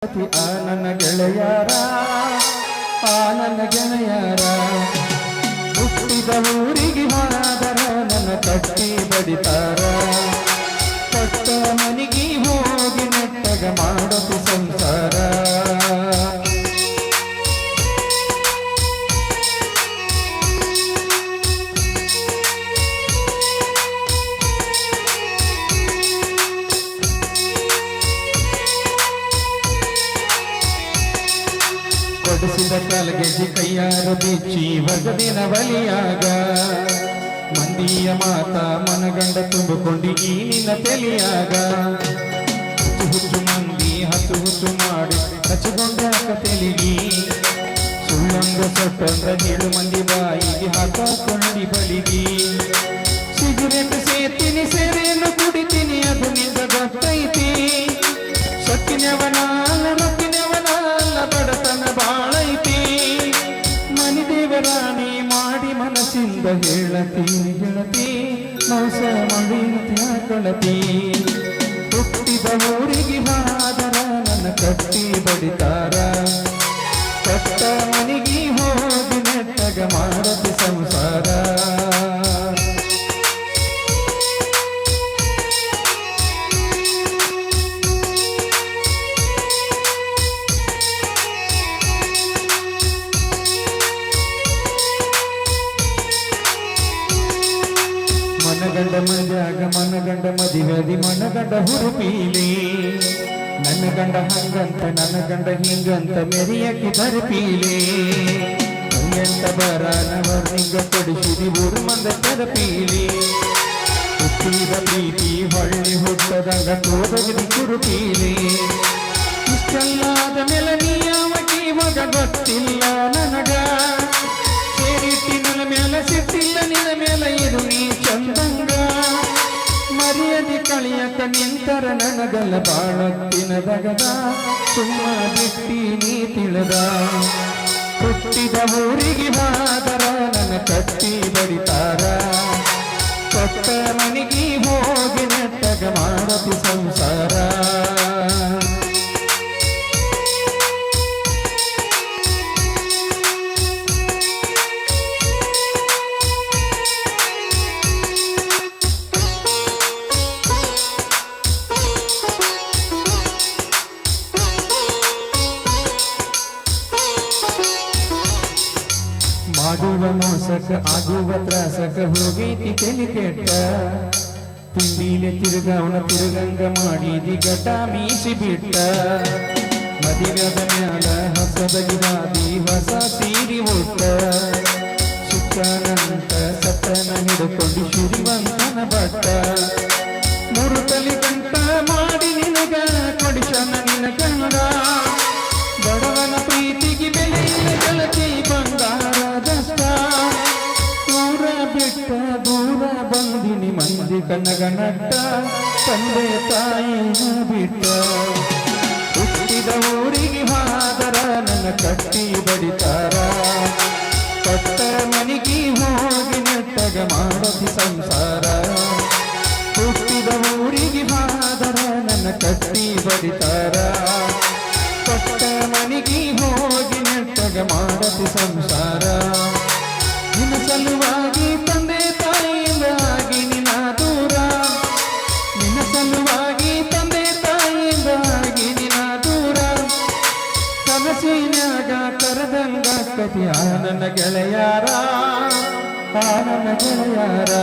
ನನ್ನ ಗೆಳೆಯರ ನನ್ನ ಗೆಳೆಯರ ಹುಟ್ಟಿದ ಊರಿಗೆ ಹೋದರ ನನ್ನ ಕಟ್ಟಿ ಬಡಿತಾರ ಕೊಟ್ಟ ಮನಿಗೆ ಹೋಗಿ ನೆಟ್ಟಗ ಮಾಡತು ಸಂಸಾರ ಕೊಡಿಸಿದ ಕಾಲಗೆಜ್ಜಿ ಕೈಯಾರ ಬಿಚ್ಚಿ ವಗದಿನ ಬಲಿಯಾಗ ಮಂದಿಯ ಮಾತ ಮನಗಂಡ ತುಂಬಿಕೊಂಡು ಈ ನಿನ್ನ ತಲೆಯಾಗ ಹುಚ್ಚು ಹುಚ್ಚು ಮಂದಿ ಹತ್ತು ಹುಚ್ಚು ಮಾಡಿ ಹಚ್ಚಿಕೊಂಡಾಕ ತೆಲಿಗಿ ಸುಳ್ಳಂಗ ಸೊಟ್ಟಂದ್ರ ಹೇಳು ಮಂದಿ ಬಾಯಿಗೆ ಹಾಕೊಂಡಿ ಬಲಿಗಿ ಸಿಗರೇಟ್ ಸೇತೀನಿ ಸೇರೆಯನ್ನು ಕುಡಿತೀನಿ ಅದು ನಿಂದ ಗೊತ್ತೈತಿ ಸೊಕ್ಕಿನವನಲ್ಲ ರೊಕ್ಕಿನವನಲ್ಲ ಬಡತನ ಬಾಳೈತಿ ಮನಿ ದೇವರಾಣಿ ಮಾಡಿ ಮನಸ್ಸಿಂದ ಹೇಳತಿ ಗೆಳತಿ ಮೋಸ ಮಾಡಿ ಕೊಳತಿ ಹುಟ್ಟಿದ ಊರಿಗೆ ಹಾದರ ನನ್ನ ಕಟ್ಟಿ ಬಡಿತಾರ ಕಟ್ಟ ಮನಿಗೆ ಹೋಗಿ ನೆಟ್ಟಗ ಮಾಡತಿ ಸಂಸಾರ ಮನಗಂಡ ಮದ್ಯಾಗ ಮನಗಂಡ ಮದಿವದಿ ಮನಗಂಡ ಹುರುಪೀಲಿ ನನ್ನ ಗಂಡ ಹಂಗಂತ ನನ್ನ ಗಂಡ ಹಿಂಗಂತ ಮೆರಿಯಕ್ಕೆ ಬರಪೀಲಿ ಹಂಗಂತ ಬರನವರ್ನಿಂಗ ಕೊಡಿಸಿದಿ ಊರು ಮಂದ ತೆರಪೀಲಿ ಹುಟ್ಟಿದ ಪ್ರೀತಿ ಹೊಳ್ಳಿ ಹುಟ್ಟದಂಗ ತೋದಗದಿ ಕುರುಪೀಲಿ ಇಷ್ಟಲ್ಲಾದ ಮೇಲೆ ನೀಯಾವಕಿ ಮಗ ಗೊತ್ತಿಲ್ಲ ನನಗ ಸೇರಿಟ್ಟಿ ನನ್ನ ಮೇಲೆ ಸಿಟ್ಟಿಲ್ಲ ನಿನ್ನ ಮೇಲೆ ಇದು ನೀ ಚಂದಂಗ ಮರ್ಯಾದೆ ಕಳಿಯಕ ನಿಂತರ ನನಗಲ್ಲ ಬಾಳತ್ತಿನ ದಗದ ಸುಮ್ಮ ಬಿಟ್ಟಿ ನೀ ತಿಳಿದ ಹುಟ್ಟಿದ ಊರಿಗೆ ಹಾದರ ನನ್ನ ಕಟ್ಟಿ ಬಡಿತಾರ ಕೊಟ್ಟ ಮನಿಗೆ ಹೋಗಿ ನೆಟ್ಟಗ ಮಾಡತಿ ಸಂಸಾರ ಮಾಡುವ ಮೋಸಕ ಆಗುವ ತ್ರಾಸಕ ಹೋಗೈತಿ ತಲೆ ಕೆಟ್ಟ ತಿಂಡಿಲೆ ತಿರುಗವನ ತಿರುಗಂಗ ಮಾಡಿದಿ ಗಟ ಮೀಸಿ ಬಿಟ್ಟ ಮದಿರದ ಮ್ಯಾಲ ಹೊಸದಗಿದಾದಿ ಹೊಸ ಸೀರಿ ಉಟ್ಟ ಸುತ್ತನಂತ ಸತ್ತನ ಹಿಡ್ಕೊಂಡು ಶಿರಿವಂತನ ಬಟ್ಟ ಮೂರು ತಲೆ ಗಂಟ ಮಾಡಿ ನಿನಗ ಕೊಡಿಸನ ನಿನ ಗಂಡ ಬಡವನ ಪ್ರೀತಿಗೆ ಬೆಲೆ ಗೆಳತಿ ಬಂಗಾರದಷ್ಟ ದೂರ ಬಿಟ್ಟ ದೂರ ಬಂದಿನಿ ಮಂದಿ ಕನಗ ನಟ್ಟ ತಂದೆ ತಾಯಿನ ಬಿಟ್ಟ ಹುಟ್ಟಿದ ಊರಿಗೆ ಹಾದರ ನನ್ನ ಕಟ್ಟಿ ಬಡಿತಾರ ಕೊಟ್ಟ ಮನಿಗೆ ಹೋಗಿ ನೆಟ್ಟಗ ಮಾಡತಿ ಸಂಸಾರ ಹುಟ್ಟಿದ ಊರಿಗೆ ಹಾದರ ನನ್ನ ಕಟ್ಟಿ ಬಡಿತಾರ ಕೊಟ್ಟ ಮನಿಗೆ ಹೋಗಿ ನೆಟ್ಟಗ ಮಾಡತಿ ಸಂಸಾರ ನಿನ್ನ ಸಲುವಾಗಿ ತಂದೆ ತಾಯಿಯಿಂದಾಗಿ ನಿನ್ನ ದೂರ ನಿನ್ನ ಸಲುವಾಗಿ ತಂದೆ ತಾಯಿಯಿಂದಾಗಿ ನಿನ್ನ ದೂರ ಕನಸಿನ್ಯಾಗ ಕರೆದಂಗ ಕತಿಯ ನನ್ನ ಗೆಳೆಯರ ನನ್ನ ಗೆಳೆಯರ